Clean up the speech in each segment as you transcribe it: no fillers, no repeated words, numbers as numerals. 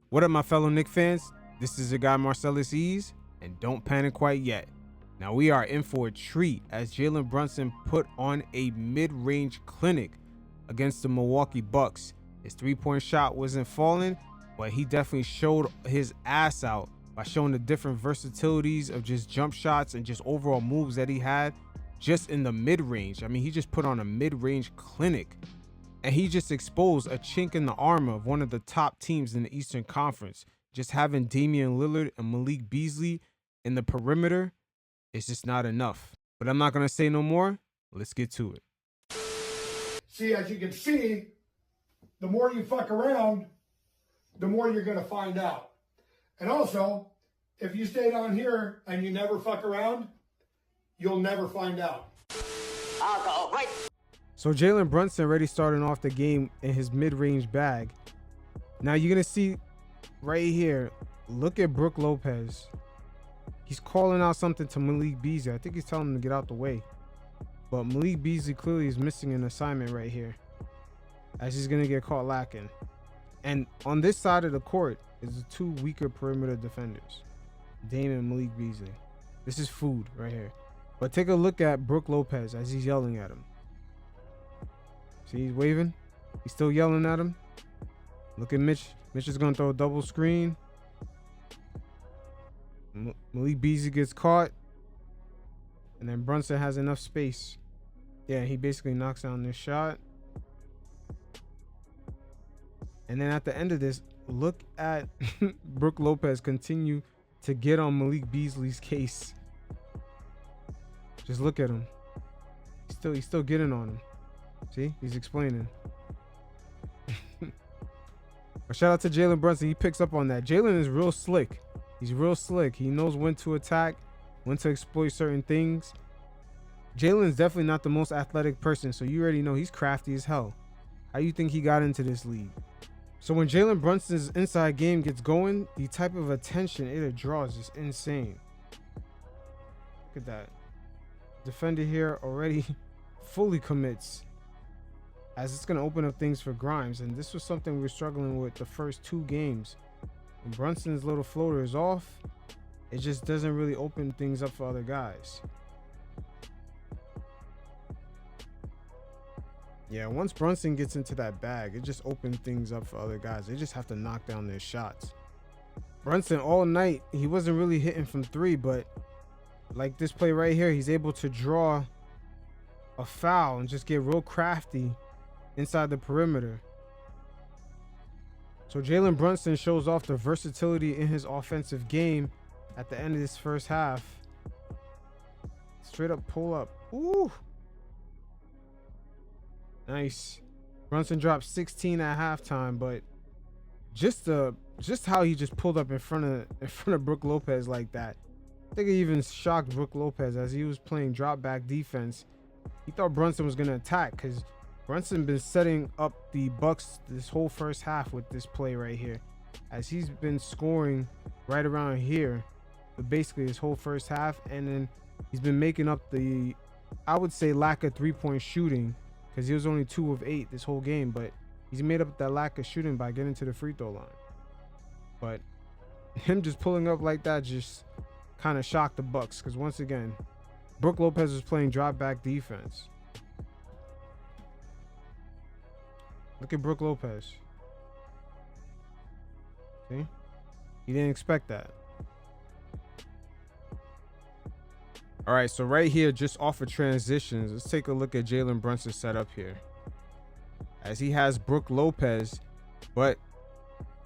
What up, my fellow Knicks fans? This is your guy Marcellus Ease, and don't panic quite yet. Now we are in for a treat as Jalen Brunson put on a mid-range clinic against the Milwaukee Bucks. His three-point shot wasn't falling, but he definitely showed his ass out by showing the different versatilities of just jump shots and just overall moves that he had just in the mid-range. I mean, he just put on a mid-range clinic. And he just exposed a chink in the armor of one of the top teams in the Eastern Conference. Just having Damian Lillard and Malik Beasley in the perimeter is just not enough. But I'm not going to say no more. Let's get to it. See, as you can see, the more you fuck around, the more you're going to find out. And also, if you stay down here and you never fuck around, you'll never find out. Alcohol, right? So Jalen Brunson already starting off the game in his mid-range bag. Now you're going to see right here, look at Brook Lopez. He's calling out something to Malik Beasley. I think he's telling him to get out the way. But Malik Beasley clearly is missing an assignment right here, as he's going to get caught lacking. And on this side of the court is the two weaker perimeter defenders, Dame and Malik Beasley. This is food right here. But take a look at Brook Lopez as he's yelling at him. See, he's waving. He's still yelling at him. Look at Mitch. Mitch is going to throw a double screen. Malik Beasley gets caught. And then Brunson has enough space. Yeah, he basically knocks down this shot. And then at the end of this, look at Brook Lopez continue to get on Malik Beasley's case. Just look at him. He's still getting on him. See, he's explaining. But shout out to Jalen Brunson. He picks up on that. Jalen is real slick. He's real slick. He knows when to attack, when to exploit certain things. Jalen is definitely not the most athletic person, so you already know he's crafty as hell. How you think he got into this league? So when Jalen Brunson's inside game gets going, the type of attention it draws is insane. Look at that. Defender here already fully commits, as it's going to open up things for Grimes. And this was something we were struggling with the first two games. When Brunson's little floater is off, it just doesn't really open things up for other guys. Yeah, once Brunson gets into that bag, it just opens things up for other guys. They just have to knock down their shots. Brunson all night, he wasn't really hitting from three, but like this play right here, he's able to draw a foul and just get real crafty inside the perimeter. So Jalen Brunson shows off the versatility in his offensive game at the end of this first half. Straight up pull up. Ooh. Nice. Brunson dropped 16 at halftime, but just how he just pulled up in front of Brook Lopez like that. I think it even shocked Brook Lopez as he was playing drop back defense. He thought Brunson was going to attack because Brunson been setting up the Bucks this whole first half with this play right here, as he's been scoring right around here for basically his whole first half. And then he's been making up the, I would say, lack of three-point shooting, because he was only 2 of 8 this whole game, but he's made up that lack of shooting by getting to the free throw line. But him just pulling up like that just kind of shocked the Bucks, because once again, Brook Lopez was playing drop back defense. Look at Brook Lopez. See? He didn't expect that. All right, so right here, just off of transitions, let's take a look at Jalen Brunson's setup here. As he has Brook Lopez, but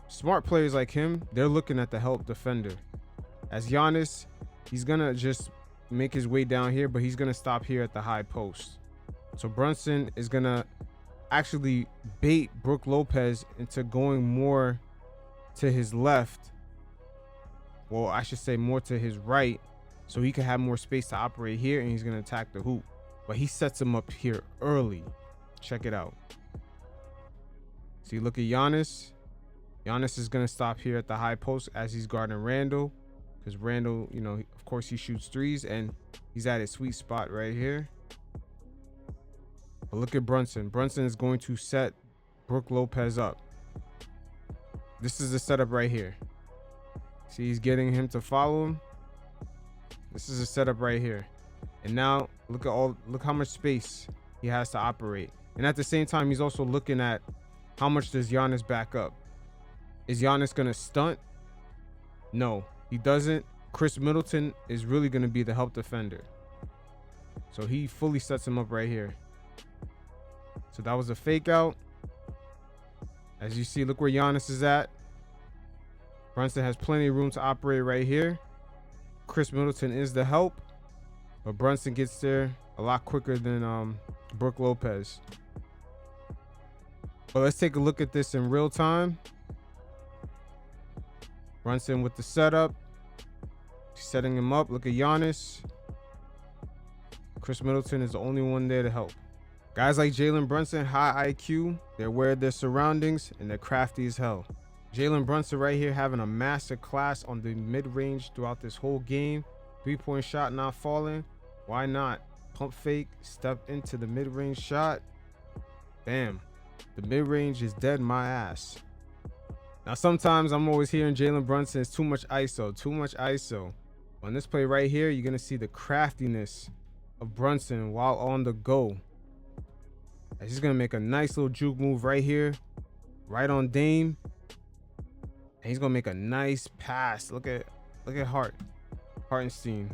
smart players like him, they're looking at the help defender. As Giannis, he's going to just make his way down here, but he's going to stop here at the high post. So Brunson is going to actually bait Brook Lopez into going more to his left. Well, I should say more to his right, so he can have more space to operate here, and he's going to attack the hoop. But he sets him up here early. Check it out. See, look at Giannis. Giannis is going to stop here at the high post as he's guarding Randall, because Randall, you know, of course he shoots threes, and he's at his sweet spot right here. But look at Brunson. Brunson is going to set Brook Lopez up. This is the setup right here. See, he's getting him to follow him. This is a setup right here. And now look how much space he has to operate. And at the same time, he's also looking at how much does Giannis back up. Is Giannis gonna stunt? No, he doesn't. Chris Middleton is really gonna be the help defender. So he fully sets him up right here. So that was a fake out. As you see, look where Giannis is at. Brunson has plenty of room to operate right here. Chris Middleton is the help, but Brunson gets there a lot quicker than Brook Lopez. But let's take a look at this in real time. Brunson with the setup. Setting him up. Look at Giannis. Chris Middleton is the only one there to help. Guys like Jalen Brunson, high IQ, they're aware of their surroundings, and they're crafty as hell. Jalen Brunson right here having a master class on the mid-range throughout this whole game. 3-point shot not falling. Why not? Pump fake, step into the mid-range shot. Bam. The mid-range is dead my ass. Now sometimes I'm always hearing Jalen Brunson is too much ISO, too much ISO. On this play right here, you're going to see the craftiness of Brunson while on the go. He's going to make a nice little juke move right here, right on Dame. And he's going to make a nice pass. Look at Hartenstein.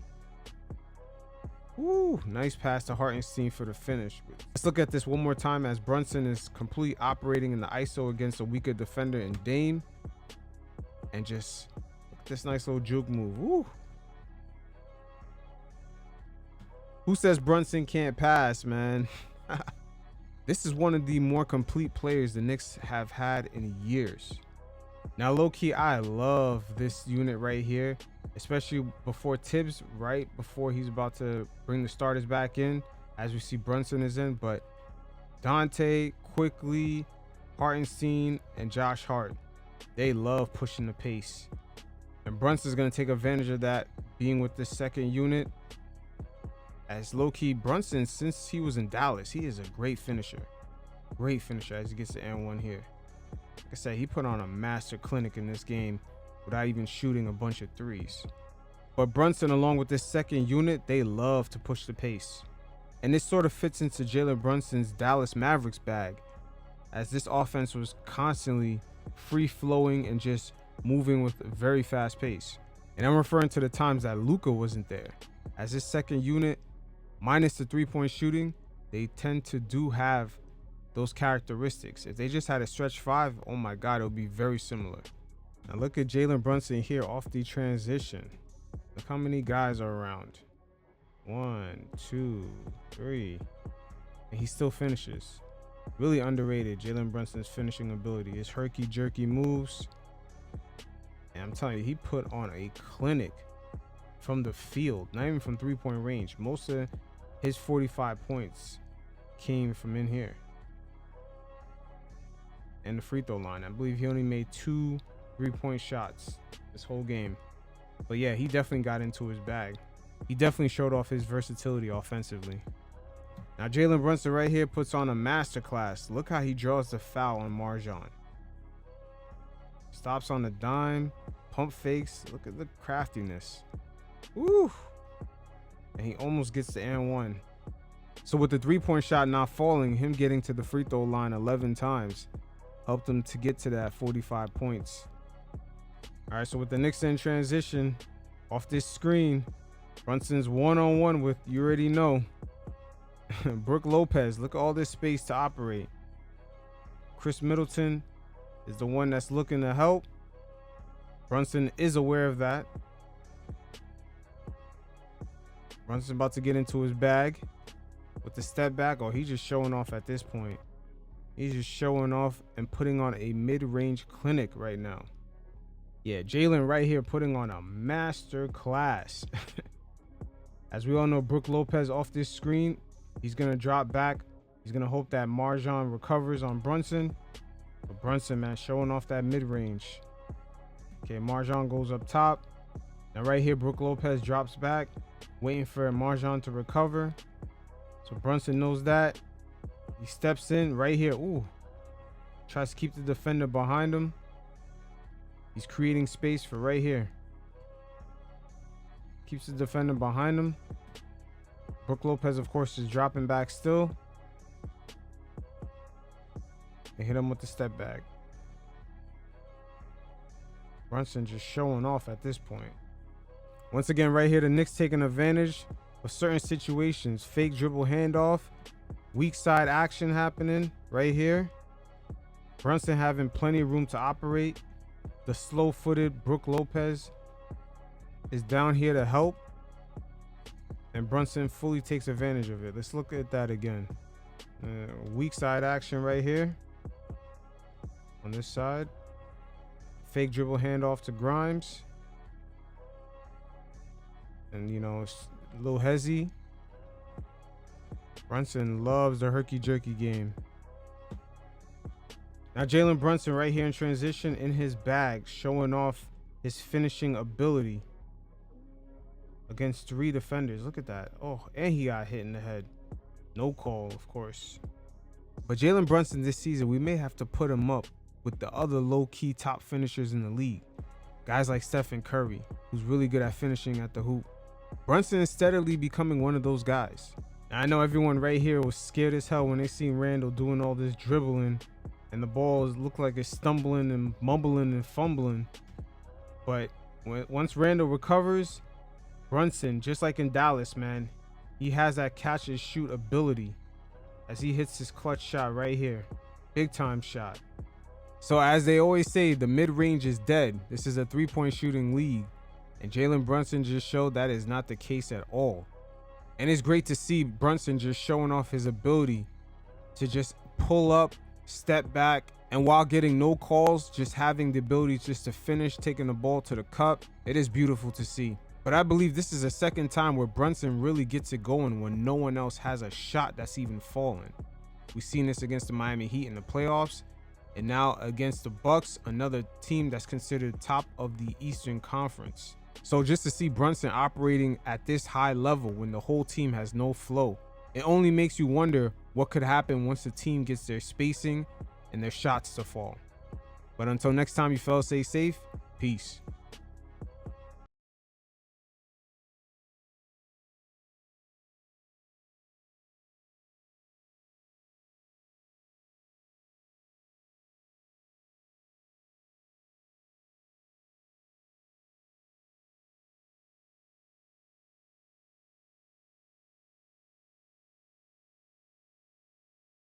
Woo, nice pass to Hartenstein for the finish. Let's look at this one more time as Brunson is completely operating in the ISO against a weaker defender in Dame. And just look at this nice little juke move. Woo. Who says Brunson can't pass, man? This is one of the more complete players the Knicks have had in years. Now, low-key, I love this unit right here, especially before Tibbs, right before he's about to bring the starters back in, as we see Brunson is in. But Dante, Quickly, Hartenstein, and Josh Hart, they love pushing the pace. And Brunson's going to take advantage of that, being with this second unit. As low-key, Brunson, since he was in Dallas, he is a great finisher. Great finisher as he gets the N1 here. Like I said, he put on a master clinic in this game without even shooting a bunch of threes. But Brunson, along with this second unit, they love to push the pace. And this sort of fits into Jalen Brunson's Dallas Mavericks bag, as this offense was constantly free-flowing and just moving with a very fast pace. And I'm referring to the times that Luka wasn't there. As this second unit, minus the three-point shooting, they tend to have those characteristics. If they just had a stretch five, oh my God, it would be very similar. Now look at Jalen Brunson here off the transition. Look how many guys are around. 1, 2, 3. And he still finishes. Really underrated, Jalen Brunson's finishing ability. His herky-jerky moves. And I'm telling you, he put on a clinic from the field, not even from three-point range. Most of his 45 points came from in here. And the free throw line. I believe he only made 2 3-point shots this whole game. But yeah, he definitely got into his bag. He definitely showed off his versatility offensively. Now Jalen Brunson right here puts on a masterclass. Look how he draws the foul on MarJon. Stops on the dime, pump fakes. Look at the craftiness. Woo! And he almost gets the N1. So with the 3-point shot not falling, him getting to the free throw line 11 times helped him to get to that 45 points. All right, so with the Knicks in transition, off this screen, Brunson's one-on-one with, you already know, Brook Lopez. Look at all this space to operate. Chris Middleton is the one that's looking to help. Brunson is aware of that. Brunson's about to get into his bag with the step back. Oh, he's just showing off at this point. He's just showing off and putting on a mid-range clinic right now. Yeah, Jalen right here putting on a master class. As we all know, Brook Lopez off this screen, he's going to drop back. He's going to hope that MarJon recovers on Brunson. But Brunson, man, showing off that mid-range. Okay, MarJon goes up top. Now right here, Brook Lopez drops back, waiting for MarJon to recover. So Brunson knows that. He steps in right here. Ooh. Tries to keep the defender behind him. He's creating space for right here. Keeps the defender behind him. Brook Lopez, of course, is dropping back still. They hit him with the step back. Brunson just showing off at this point. Once again, right here, the Knicks taking advantage of certain situations. Fake dribble handoff. Weak side action happening right here. Brunson having plenty of room to operate. The slow-footed Brook Lopez is down here to help. And Brunson fully takes advantage of it. Let's look at that again. Weak side action right here. On this side. Fake dribble handoff to Grimes. And, you know, it's a little hezzy. Brunson loves the herky-jerky game. Now Jalen Brunson right here in transition in his bag, showing off his finishing ability against 3 defenders. Look at that. Oh, and he got hit in the head. No call, of course. But Jalen Brunson this season, we may have to put him up with the other low-key top finishers in the league. Guys like Stephen Curry, who's really good at finishing at the hoop. Brunson is steadily becoming one of those guys. Now, I know everyone right here was scared as hell when they seen Randall doing all this dribbling and the balls look like it's stumbling and mumbling and fumbling. But once Randall recovers, Brunson, just like in Dallas, man, he has that catch and shoot ability as he hits his clutch shot right here. Big time shot. So as they always say, the mid-range is dead. This is a 3-point shooting league. And Jalen Brunson just showed that is not the case at all. And it's great to see Brunson just showing off his ability to just pull up, step back, and while getting no calls, just having the ability just to finish, taking the ball to the cup. It is beautiful to see. But I believe this is the second time where Brunson really gets it going when no one else has a shot that's even fallen. We've seen this against the Miami Heat in the playoffs, and now against the Bucks, another team that's considered top of the Eastern Conference. So just to see Brunson operating at this high level when the whole team has no flow, it only makes you wonder what could happen once the team gets their spacing and their shots to fall. But until next time, you fellas, stay safe. Peace.